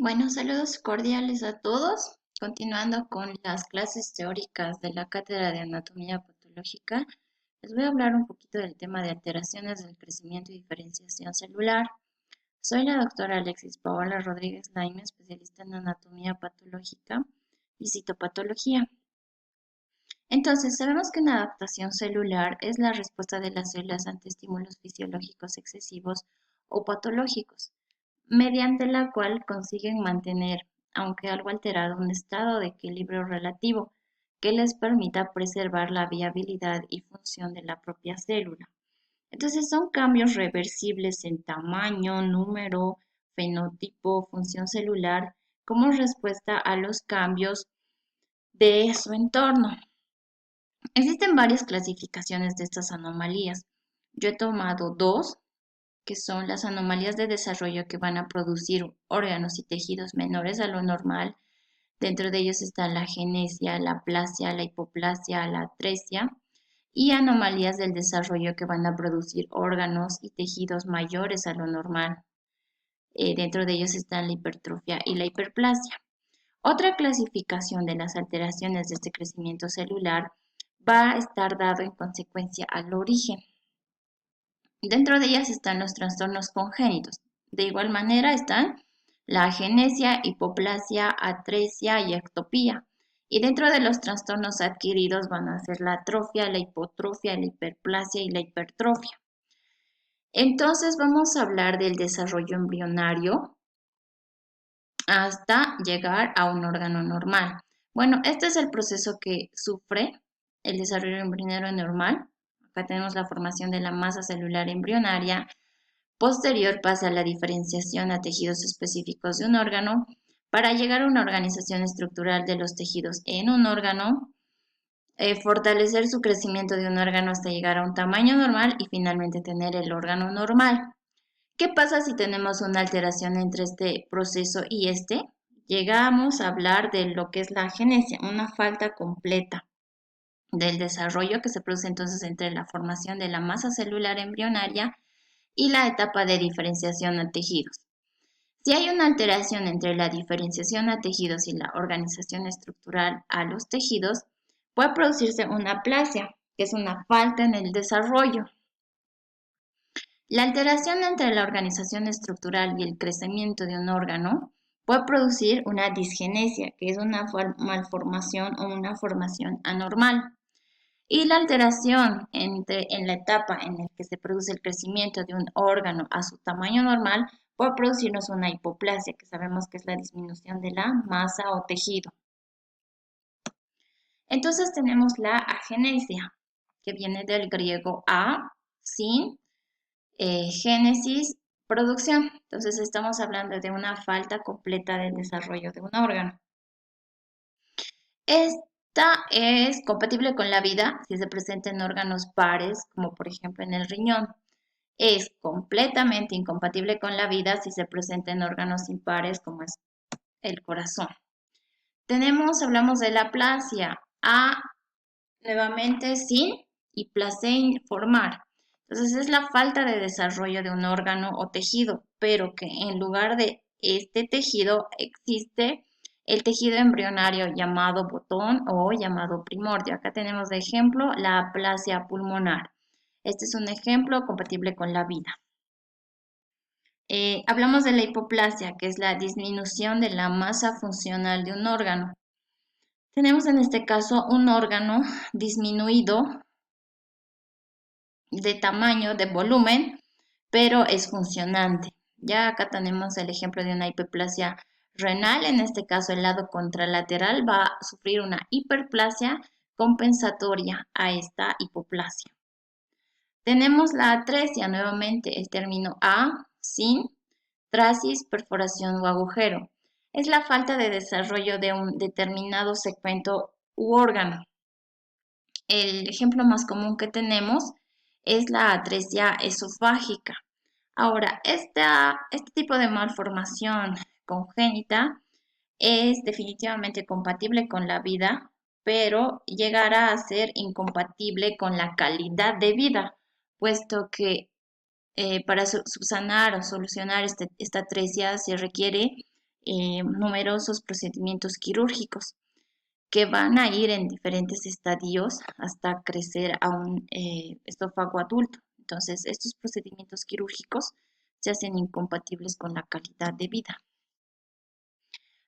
Bueno, saludos cordiales a todos. Continuando con las clases teóricas de la Cátedra de Anatomía Patológica, les voy a hablar un poquito del tema de alteraciones del crecimiento y diferenciación celular. Soy la doctora Alexis Paola Rodríguez Laime, especialista en anatomía patológica y citopatología. Entonces, sabemos que una adaptación celular es la respuesta de las células ante estímulos fisiológicos excesivos o patológicos, mediante la cual consiguen mantener, aunque algo alterado, un estado de equilibrio relativo que les permita preservar la viabilidad y función de la propia célula. Entonces son cambios reversibles en tamaño, número, fenotipo, función celular, como respuesta a los cambios de su entorno. Existen varias clasificaciones de estas anomalías. Yo he tomado dos, que son las anomalías de desarrollo que van a producir órganos y tejidos menores a lo normal. Dentro de ellos están la agenesia, la aplasia, la hipoplasia, la atresia, y anomalías del desarrollo que van a producir órganos y tejidos mayores a lo normal. Dentro de ellos están la hipertrofia y la hiperplasia. Otra clasificación de las alteraciones de este crecimiento celular va a estar dado en consecuencia al origen. Dentro de ellas están los trastornos congénitos. De igual manera están la agenesia, hipoplasia, atresia y ectopía. Y dentro de los trastornos adquiridos van a ser la atrofia, la hipotrofia, la hiperplasia y la hipertrofia. Entonces vamos a hablar del desarrollo embrionario hasta llegar a un órgano normal. Bueno, este es el proceso que sufre el desarrollo embrionario normal. Acá tenemos la formación de la masa celular embrionaria. Posterior pasa a la diferenciación a tejidos específicos de un órgano para llegar a una organización estructural de los tejidos en un órgano, fortalecer su crecimiento de un órgano hasta llegar a un tamaño normal y finalmente tener el órgano normal. ¿Qué pasa si tenemos una alteración entre este proceso y este? Llegamos a hablar de lo que es la agenesia, una falta completa del desarrollo que se produce entonces entre la formación de la masa celular embrionaria y la etapa de diferenciación a tejidos. Si hay una alteración entre la diferenciación a tejidos y la organización estructural a los tejidos, puede producirse una aplasia, que es una falta en el desarrollo. La alteración entre la organización estructural y el crecimiento de un órgano puede producir una disgenesia, que es una malformación o una formación anormal. Y la alteración en la etapa en la que se produce el crecimiento de un órgano a su tamaño normal puede producirnos una hipoplasia, que sabemos que es la disminución de la masa o tejido. Entonces tenemos la agenesia, que viene del griego a, sin, génesis, producción. Entonces estamos hablando de una falta completa del desarrollo de un órgano. Esta es compatible con la vida si se presenta en órganos pares, como por ejemplo en el riñón. Es completamente incompatible con la vida si se presenta en órganos impares, como es el corazón. Hablamos de la aplasia, a nuevamente sin y placer formar. Entonces es la falta de desarrollo de un órgano o tejido, pero que en lugar de este tejido existe el tejido embrionario llamado botón o llamado primordio. Acá tenemos de ejemplo la aplasia pulmonar. Este es un ejemplo compatible con la vida. Hablamos de la hipoplasia, que es la disminución de la masa funcional de un órgano. Tenemos en este caso un órgano disminuido de tamaño, de volumen, pero es funcionante. Ya acá tenemos el ejemplo de una hiperplasia renal, en este caso el lado contralateral va a sufrir una hiperplasia compensatoria a esta hipoplasia. Tenemos la atresia, nuevamente el término a, sin, trasis, perforación o agujero. Es la falta de desarrollo de un determinado segmento u órgano. El ejemplo más común que tenemos es la atresia esofágica. Ahora, este tipo de malformación congénita es definitivamente compatible con la vida, pero llegará a ser incompatible con la calidad de vida, puesto que para subsanar o solucionar esta atresia se requiere numerosos procedimientos quirúrgicos que van a ir en diferentes estadios hasta crecer a un esófago adulto. Entonces, estos procedimientos quirúrgicos se hacen incompatibles con la calidad de vida.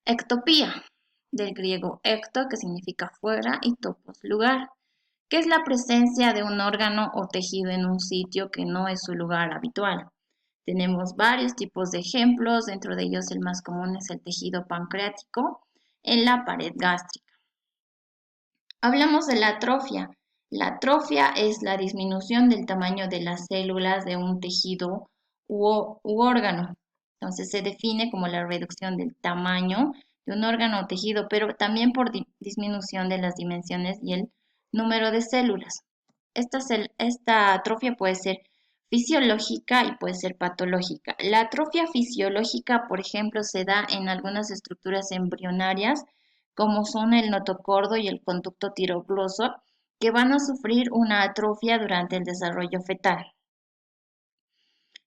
Ectopía, del griego ecto, que significa fuera, y topos, lugar, que es la presencia de un órgano o tejido en un sitio que no es su lugar habitual. Tenemos varios tipos de ejemplos, dentro de ellos el más común es el tejido pancreático en la pared gástrica. Hablamos de la atrofia. La atrofia es la disminución del tamaño de las células de un tejido u órgano. Entonces se define como la reducción del tamaño de un órgano o tejido, pero también por disminución de las dimensiones y el número de células. Esta atrofia puede ser fisiológica y puede ser patológica. La atrofia fisiológica, por ejemplo, se da en algunas estructuras embrionarias, como son el notocordo y el conducto tirogloso, que van a sufrir una atrofia durante el desarrollo fetal.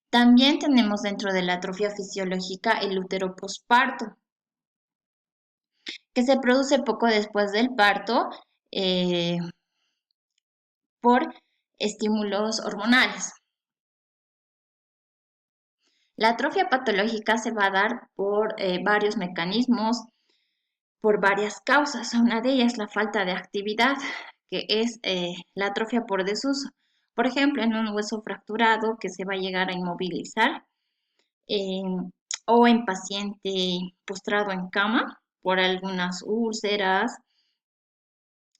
También tenemos dentro de la atrofia fisiológica el útero posparto, que se produce poco después del parto por estímulos hormonales. La atrofia patológica se va a dar por varios mecanismos, por varias causas. Una de ellas es la falta de actividad, que es la atrofia por desuso. Por ejemplo, en un hueso fracturado que se va a llegar a inmovilizar, o en paciente postrado en cama por algunas úlceras,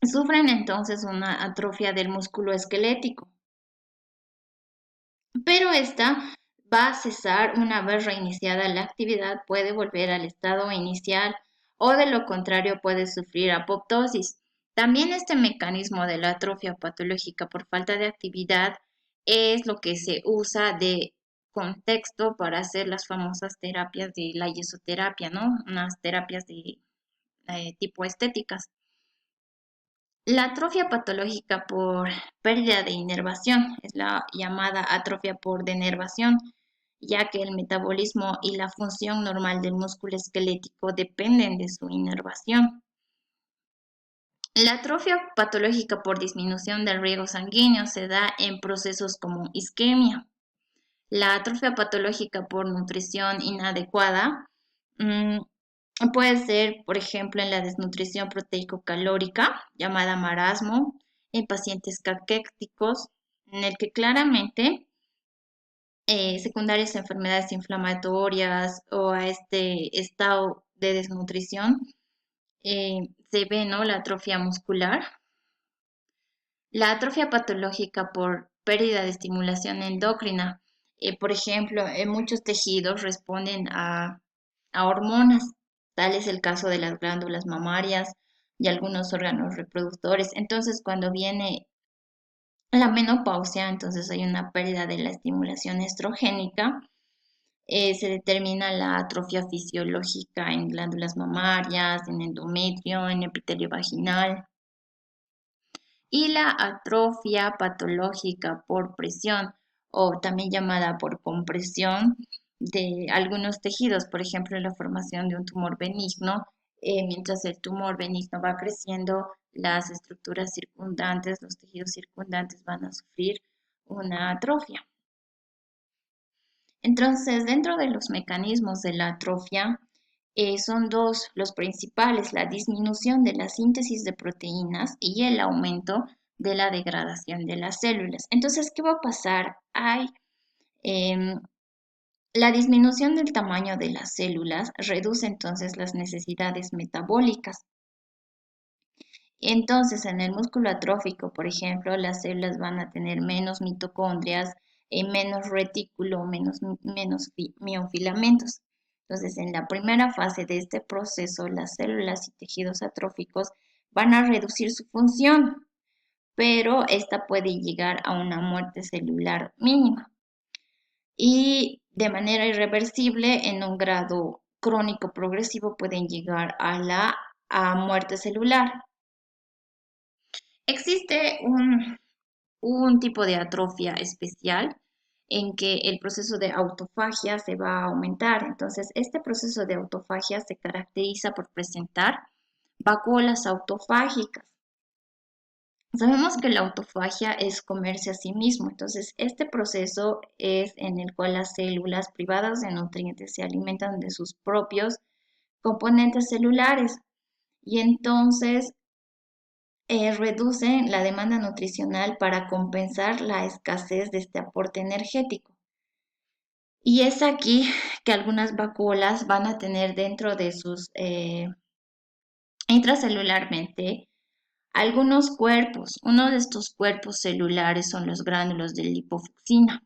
sufren entonces una atrofia del músculo esquelético. Pero esta va a cesar una vez reiniciada la actividad, puede volver al estado inicial o de lo contrario puede sufrir apoptosis. También este mecanismo de la atrofia patológica por falta de actividad es lo que se usa de contexto para hacer las famosas terapias de la yesoterapia, ¿no? Unas terapias de tipo estéticas. La atrofia patológica por pérdida de inervación es la llamada atrofia por denervación, ya que el metabolismo y la función normal del músculo esquelético dependen de su inervación. La atrofia patológica por disminución del riego sanguíneo se da en procesos como isquemia. La atrofia patológica por nutrición inadecuada puede ser, por ejemplo, en la desnutrición proteico-calórica, llamada marasmo, en pacientes caquéticos, en el que claramente secundarias a enfermedades inflamatorias o a este estado de desnutrición se ve, ¿no?, la atrofia muscular. La atrofia patológica por pérdida de estimulación endocrina, por ejemplo, en muchos tejidos responden a hormonas. Tal es el caso de las glándulas mamarias y algunos órganos reproductores. Entonces, cuando viene la menopausia, entonces hay una pérdida de la estimulación estrogénica. Se determina la atrofia fisiológica en glándulas mamarias, en endometrio, en epitelio vaginal. Y la atrofia patológica por presión o también llamada por compresión de algunos tejidos, por ejemplo, la formación de un tumor benigno. Mientras el tumor benigno va creciendo, las estructuras circundantes, los tejidos circundantes van a sufrir una atrofia. Entonces, dentro de los mecanismos de la atrofia, son dos los principales: la disminución de la síntesis de proteínas y el aumento de la degradación de las células. Entonces, ¿qué va a pasar? Hay la disminución del tamaño de las células reduce entonces las necesidades metabólicas. Entonces, en el músculo atrófico, por ejemplo, las células van a tener menos mitocondrias, menos retículo, menos miofilamentos. Entonces, en la primera fase de este proceso, las células y tejidos atróficos van a reducir su función, pero esta puede llegar a una muerte celular mínima. Y de manera irreversible, en un grado crónico progresivo, pueden llegar a la muerte celular. Existe un tipo de atrofia especial en que el proceso de autofagia se va a aumentar. Entonces, este proceso de autofagia se caracteriza por presentar vacuolas autofágicas. Sabemos que la autofagia es comerse a sí mismo, entonces este proceso es en el cual las células privadas de nutrientes se alimentan de sus propios componentes celulares y entonces reducen la demanda nutricional para compensar la escasez de este aporte energético. Y es aquí que algunas vacuolas van a tener dentro de sus intracelularmente algunos cuerpos. Uno de estos cuerpos celulares son los gránulos de lipofucsina,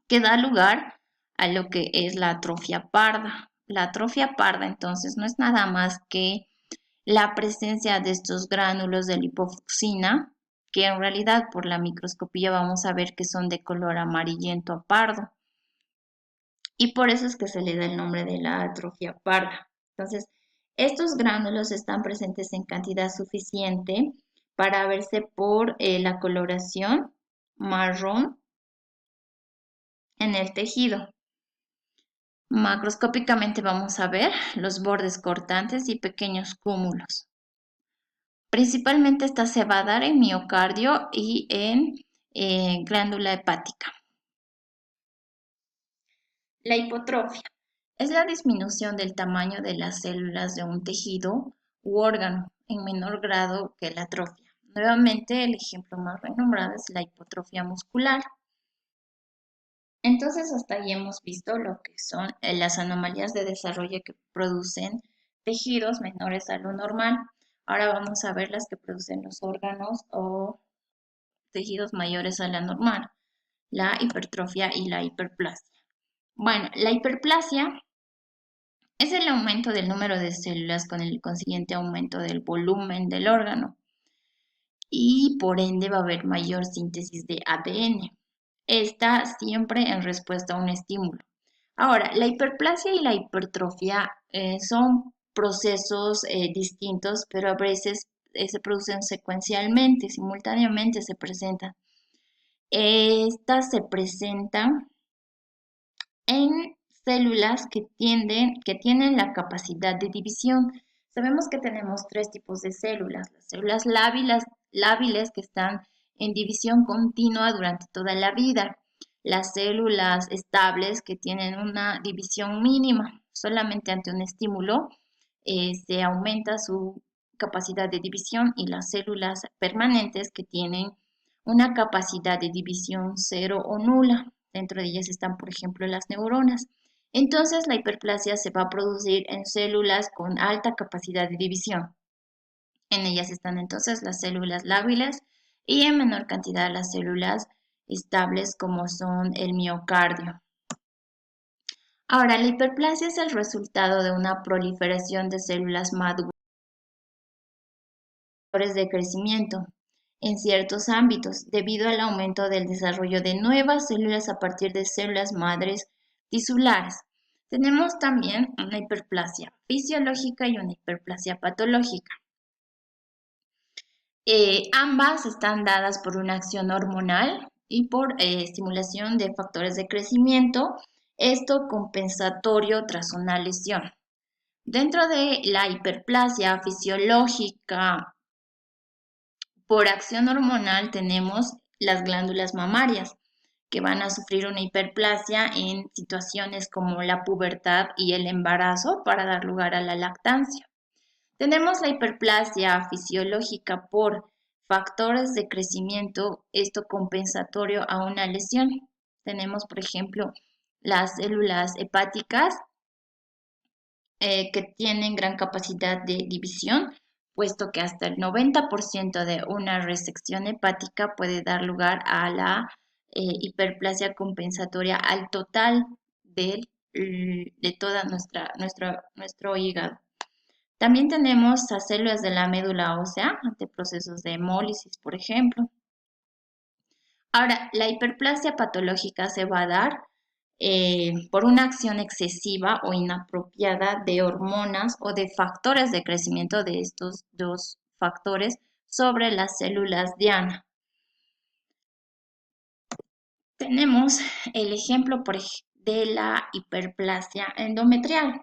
que da lugar a lo que es la atrofia parda. La atrofia parda entonces no es nada más que la presencia de estos gránulos de lipofucsina, que en realidad por la microscopía vamos a ver que son de color amarillento a pardo. Y por eso es que se le da el nombre de la atrofia parda. Entonces, estos gránulos están presentes en cantidad suficiente para verse por la coloración marrón en el tejido. Macroscópicamente vamos a ver los bordes cortantes y pequeños cúmulos. Principalmente esta se va a dar en miocardio y en glándula hepática. La hipotrofia es la disminución del tamaño de las células de un tejido u órgano en menor grado que la atrofia. Nuevamente, el ejemplo más renombrado es la hipotrofia muscular. Entonces, hasta ahí hemos visto lo que son las anomalías de desarrollo que producen tejidos menores a lo normal. Ahora vamos a ver las que producen los órganos o tejidos mayores a la normal, la hipertrofia y la hiperplasia. Bueno, la hiperplasia es el aumento del número de células con el consiguiente aumento del volumen del órgano y por ende va a haber mayor síntesis de ADN. Esta siempre en respuesta a un estímulo. Ahora, la hiperplasia y la hipertrofia son procesos distintos, pero a veces se producen secuencialmente, simultáneamente se presentan. Estas se presentan en células que tienen la capacidad de división. Sabemos que tenemos tres tipos de células. Las células lábiles que están en división continua durante toda la vida. Las células estables que tienen una división mínima. Solamente ante un estímulo se aumenta su capacidad de división y las células permanentes que tienen una capacidad de división cero o nula. Dentro de ellas están, por ejemplo, las neuronas. Entonces, la hiperplasia se va a producir en células con alta capacidad de división. En ellas están entonces las células lábiles y en menor cantidad las células estables como son el miocardio. Ahora, la hiperplasia es el resultado de una proliferación de células maduras de crecimiento en ciertos ámbitos, debido al aumento del desarrollo de nuevas células a partir de células madres tisulares. Tenemos también una hiperplasia fisiológica y una hiperplasia patológica. Ambas están dadas por una acción hormonal y por estimulación de factores de crecimiento, esto compensatorio tras una lesión. Dentro de la hiperplasia fisiológica por acción hormonal tenemos las glándulas mamarias, que van a sufrir una hiperplasia en situaciones como la pubertad y el embarazo para dar lugar a la lactancia. Tenemos la hiperplasia fisiológica por factores de crecimiento, esto compensatorio a una lesión. Tenemos, por ejemplo, las células hepáticas que tienen gran capacidad de división, puesto que hasta el 90% de una resección hepática puede dar lugar a la hiperplasia compensatoria al total de toda nuestro hígado. También tenemos las células de la médula ósea ante procesos de hemólisis, por ejemplo. Ahora, la hiperplasia patológica se va a dar por una acción excesiva o inapropiada de hormonas o de factores de crecimiento de estos dos factores sobre las células diana. Tenemos el ejemplo de la hiperplasia endometrial.